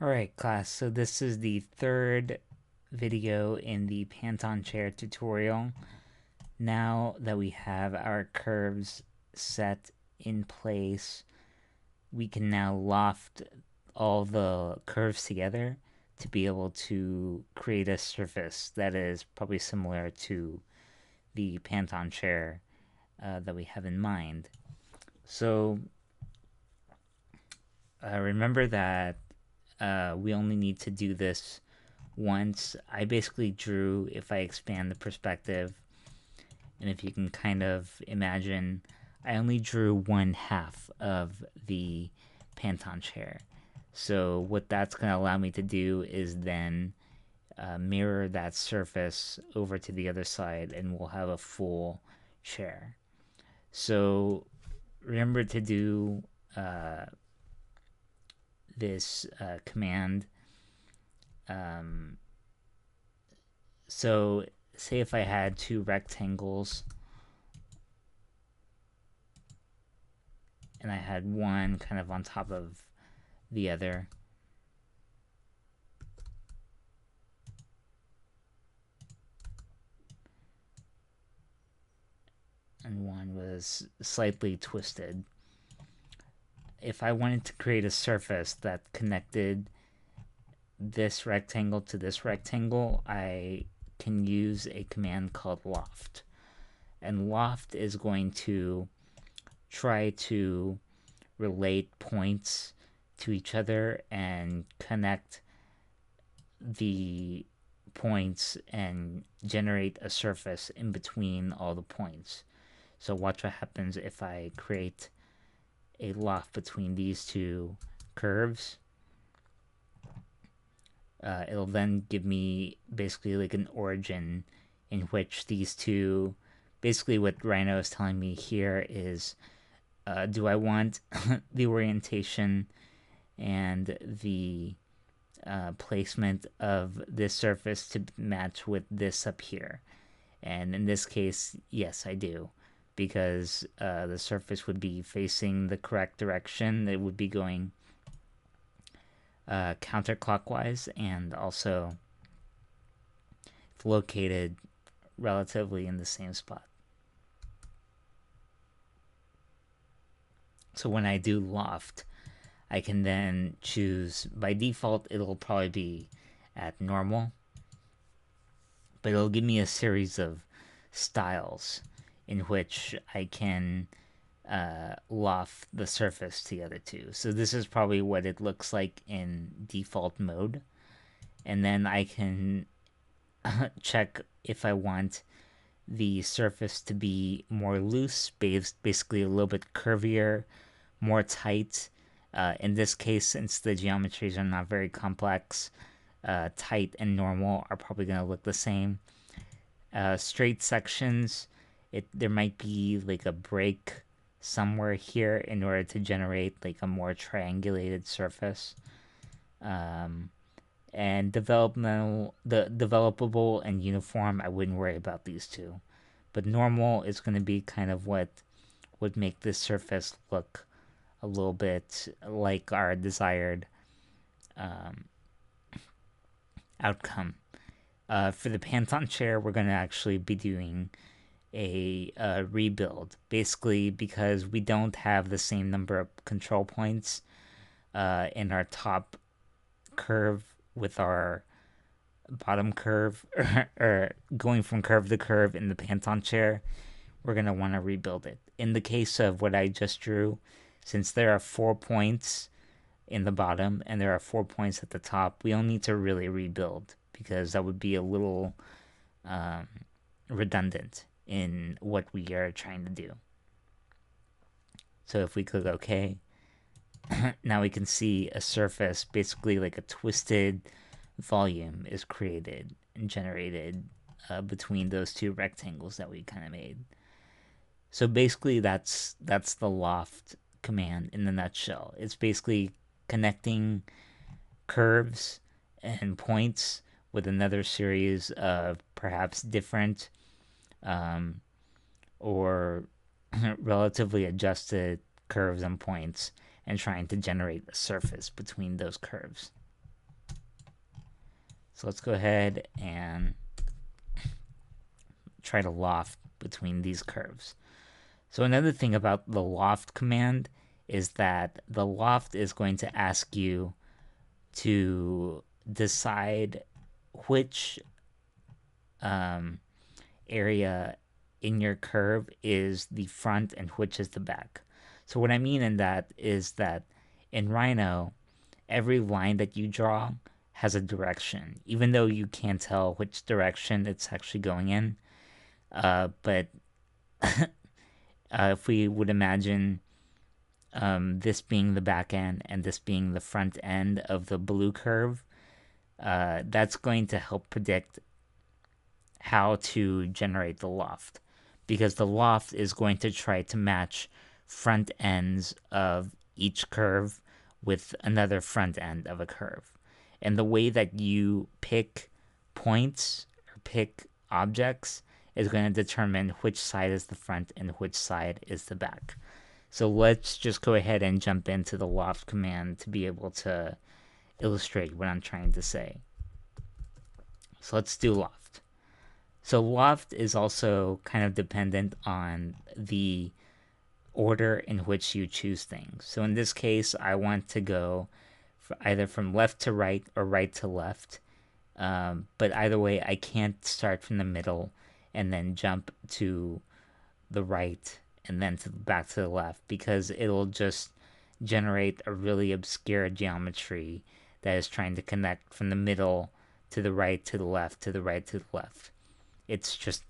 Alright class, so this is the third video in the Panton chair tutorial. Now that we have our curves set in place, we can now loft all the curves together to be able to create a surface that is probably similar to the Panton chair that we have in mind. So remember that we only need to do this once. I basically drew, if I expand the perspective, and if you can kind of imagine, I only drew one half of the Panton chair. So what that's going to allow me to do is then mirror that surface over to the other side, and we'll have a full chair. So remember to do this command. So say if I had two rectangles and I had one kind of on top of the other, and one was slightly twisted. If I wanted to create a surface that connected this rectangle to this rectangle, I can use a command called loft. And loft is going to try to relate points to each other and connect the points and generate a surface in between all the points. So watch what happens if I create a loft between these two curves. It'll then give me basically like an origin in which these two, basically what Rhino is telling me here is, do I want the orientation and the placement of this surface to match with this up here? And in this case, yes, I do, because the surface would be facing the correct direction. It would be going counterclockwise, and also located relatively in the same spot. So when I do loft, I can then choose, by default it'll probably be at normal, but it'll give me a series of styles in which I can loft the surface together too. So this is probably what it looks like in default mode. And then I can check if I want the surface to be more loose, basically a little bit curvier, more tight. In this case, since the geometries are not very complex, tight and normal are probably going to look the same. Straight sections, there might be like a break somewhere here in order to generate like a more triangulated surface. And developable and uniform, I wouldn't worry about these two. But normal is going to be kind of what would make this surface look a little bit like our desired outcome. For the Panton chair, we're going to actually be doing a rebuild, basically because we don't have the same number of control points in our top curve with our bottom curve, or going from curve to curve in the Panton chair. We're going to want to rebuild it. In the case of what I just drew, since there are 4 points in the bottom and there are 4 points at the top, we don't need to really rebuild because that would be a little redundant in what we are trying to do. So if we click OK, now we can see a surface, basically like a twisted volume is created and generated between those two rectangles that we kind of made. So basically that's the loft command in a nutshell. It's basically connecting curves and points with another series of perhaps different or relatively adjusted curves and points, and trying to generate a surface between those curves. So let's go ahead and try to loft between these curves. So another thing about the loft command is that the loft is going to ask you to decide which area in your curve is the front and which is the back. So what I mean in that is that in Rhino, every line that you draw has a direction, even though you can't tell which direction it's actually going in. But if we would imagine this being the back end and this being the front end of the blue curve, that's going to help predict how to generate the loft, because the loft is going to try to match front ends of each curve with another front end of a curve. And the way that you pick points or pick objects is going to determine which side is the front and which side is the back. So let's just go ahead and jump into the loft command to be able to illustrate what I'm trying to say. So let's do loft. So loft is also kind of dependent on the order in which you choose things. So in this case, I want to go either from left to right or right to left. But either way, I can't start from the middle and then jump to the right and then back to the left, because it'll just generate a really obscure geometry that is trying to connect from the middle to the right to the left to the right to the left. It's just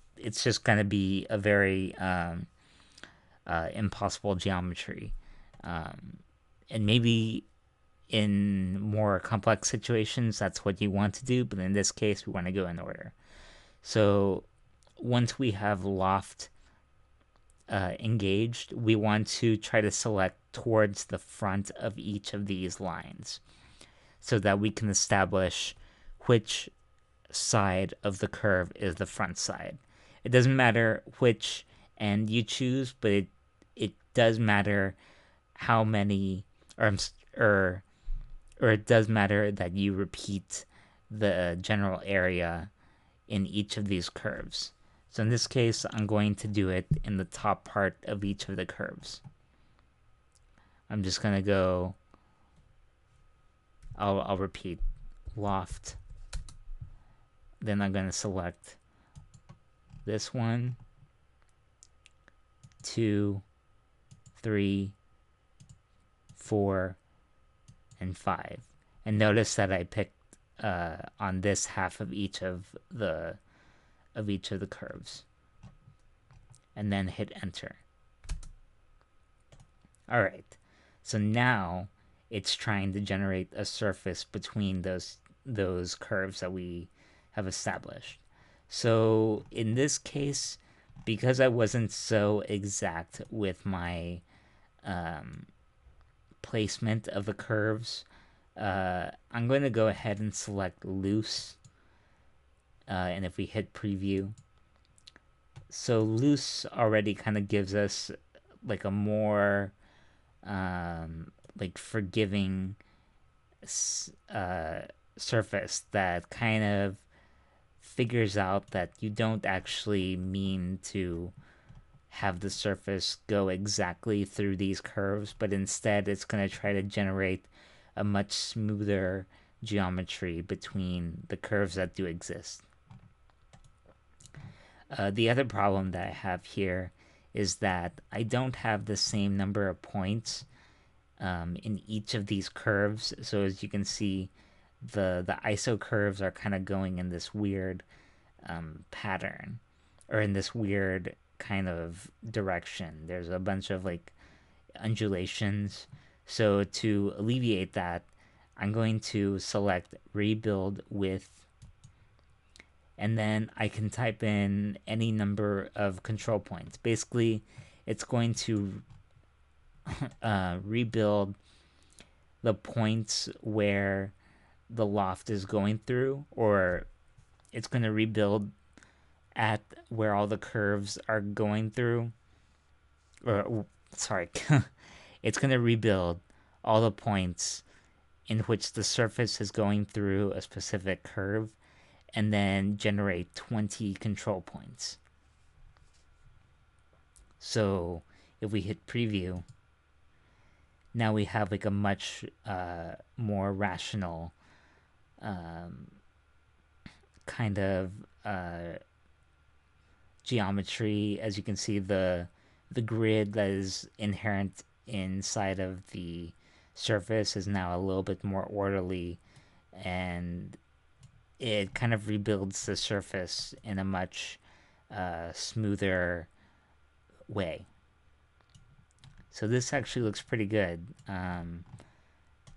going to be a very impossible geometry, and maybe in more complex situations that's what you want to do, but in this case we want to go in order. So once we have loft engaged, we want to try to select towards the front of each of these lines so that we can establish which side of the curve is the front side. It doesn't matter which end you choose, but it does matter how many, or it does matter that you repeat the general area in each of these curves. So in this case, I'm going to do it in the top part of each of the curves. I'm just going to go, I'll repeat loft. Then I'm going to select this 1, 2, 3, 4, and 5. And notice that I picked on this half of each of the curves. And then hit enter. All right. So now it's trying to generate a surface between those curves that we have established. So in this case, because I wasn't so exact with my placement of the curves, I'm going to go ahead and select loose. And if we hit preview, so loose already kind of gives us like a more like forgiving surface that kind of figures out that you don't actually mean to have the surface go exactly through these curves, but instead it's going to try to generate a much smoother geometry between the curves that do exist. The other problem that I have here is that I don't have the same number of points in each of these curves. So as you can see, the ISO curves are kind of going in this weird pattern, or in this weird kind of direction. There's a bunch of like undulations. So to alleviate that, I'm going to select rebuild with, and then I can type in any number of control points. Basically, it's going to rebuild the points where the loft is going through, or it's going to rebuild at where all the curves are going through, or sorry, it's going to rebuild all the points in which the surface is going through a specific curve, and then generate 20 control points. So if we hit preview, now we have like a much more rational kind of geometry. As you can see, the grid that is inherent inside of the surface is now a little bit more orderly, and it kind of rebuilds the surface in a much smoother way. So this actually looks pretty good.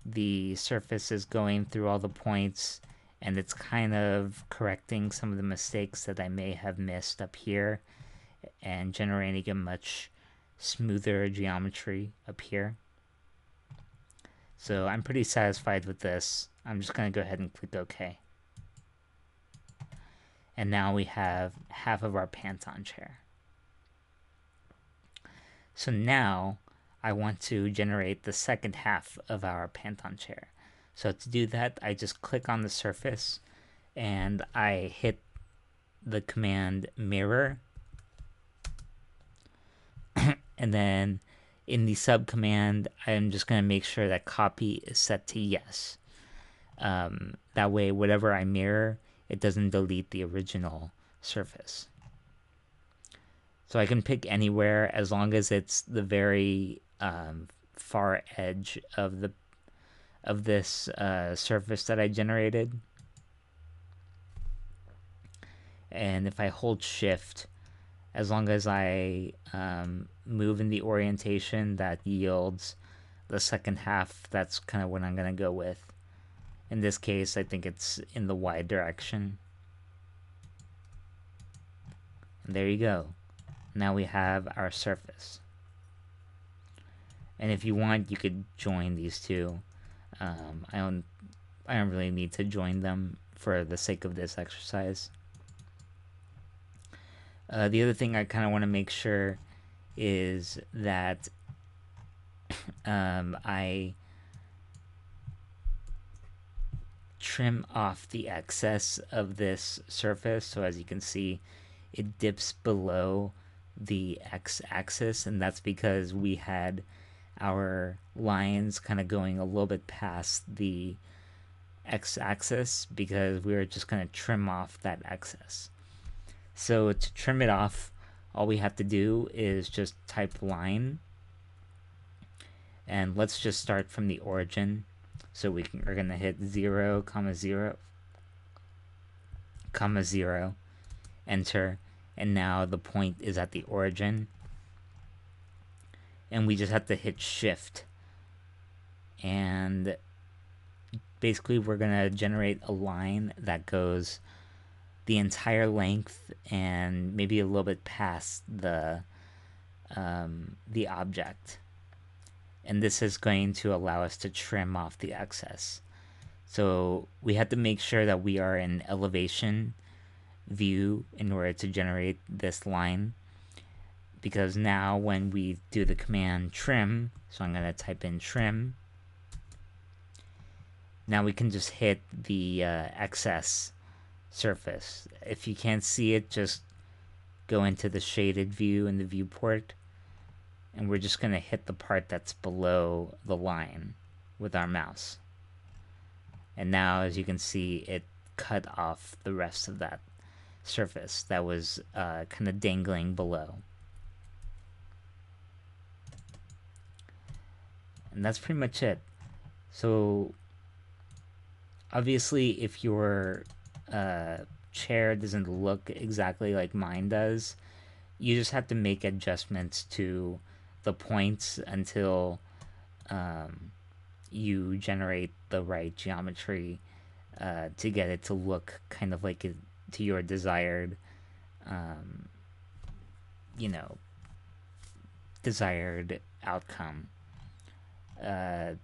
The surface is going through all the points, and it's kind of correcting some of the mistakes that I may have missed up here and generating a much smoother geometry up here. So I'm pretty satisfied with this. I'm just going to go ahead and click OK. And now we have half of our Panton chair. So now I want to generate the second half of our Panton chair. So to do that, I just click on the surface and I hit the command mirror. And then in the sub command, I'm just going to make sure that copy is set to yes. That way, whatever I mirror, it doesn't delete the original surface. So I can pick anywhere as long as it's the very far edge of this surface that I generated. And if I hold shift, as long as I move in the orientation that yields the second half, that's kind of what I'm going to go with. In this case, I think it's in the Y direction. And there you go. Now we have our surface. And if you want, you could join these two. I don't really need to join them for the sake of this exercise. The other thing I kind of want to make sure is that I trim off the excess of this surface. So as you can see, it dips below the x-axis, and that's because we had our lines kind of going a little bit past the x-axis because we were just going to trim off that excess. So to trim it off, all we have to do is just type line, and let's just start from the origin. So we're going to hit 0, 0, 0, enter, and now the point is at the origin. And we just have to hit shift. And basically we're going to generate a line that goes the entire length and maybe a little bit past the object. And this is going to allow us to trim off the excess. So we have to make sure that we are in elevation view in order to generate this line, because now when we do the command trim, so I'm going to type in trim, now we can just hit the excess surface. If you can't see it, just go into the shaded view in the viewport, and we're just going to hit the part that's below the line with our mouse. And now, as you can see, it cut off the rest of that surface that was kind of dangling below. And that's pretty much it. So obviously, if your chair doesn't look exactly like mine does, you just have to make adjustments to the points until you generate the right geometry to get it to look kind of like it, to your desired desired outcome. I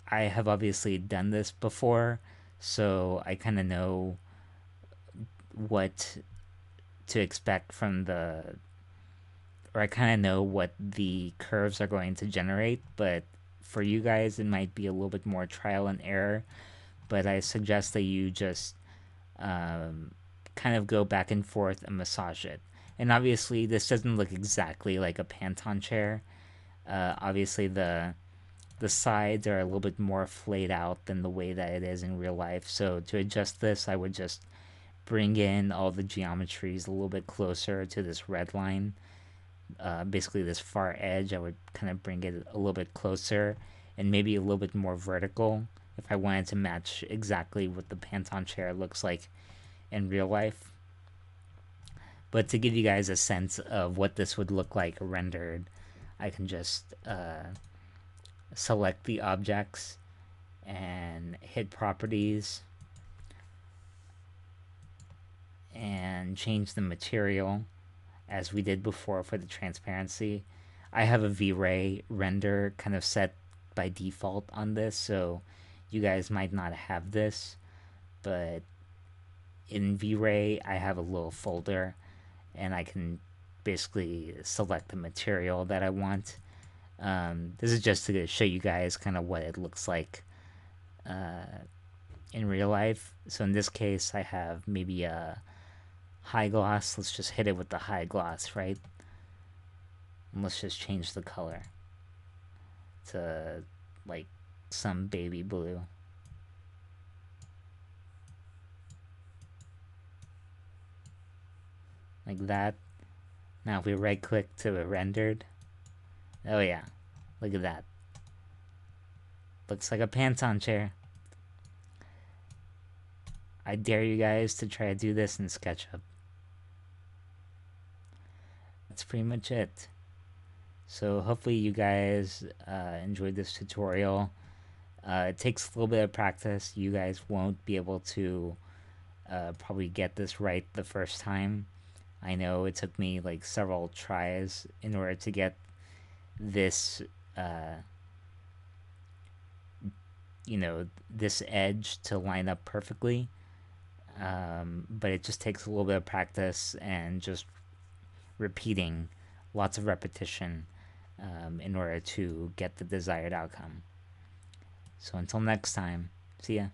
have obviously done this before, so I kind of know what to expect from or I kind of know what the curves are going to generate, but for you guys, it might be a little bit more trial and error, but I suggest that you just um, kind of go back and forth and massage it. And obviously, this doesn't look exactly like a Panton chair. Obviously, the sides are a little bit more flayed out than the way that it is in real life. So to adjust this, I would just bring in all the geometries a little bit closer to this red line. Basically, this far edge, I would kind of bring it a little bit closer and maybe a little bit more vertical if I wanted to match exactly what the Panton chair looks like in real life. But to give you guys a sense of what this would look like rendered, I can just select the objects and hit properties and change the material as we did before for the transparency. I have a V-Ray render kind of set by default on this, so you guys might not have this, but in V-Ray I have a little folder and I can basically select the material that I want. This is just to show you guys kind of what it looks like in real life. So in this case, I have maybe a high gloss. Let's just hit it with the high gloss, right? And let's just change the color to like some baby blue. Like that. Now if we right click to the rendered, oh yeah, look at that. Looks like a Panton chair. I dare you guys to try to do this in SketchUp. That's pretty much it. So hopefully you guys enjoyed this tutorial. It takes a little bit of practice. You guys won't be able to probably get this right the first time. I know it took me like several tries in order to get this, this edge to line up perfectly. But it just takes a little bit of practice and just repeating, lots of repetition in order to get the desired outcome. So until next time, see ya.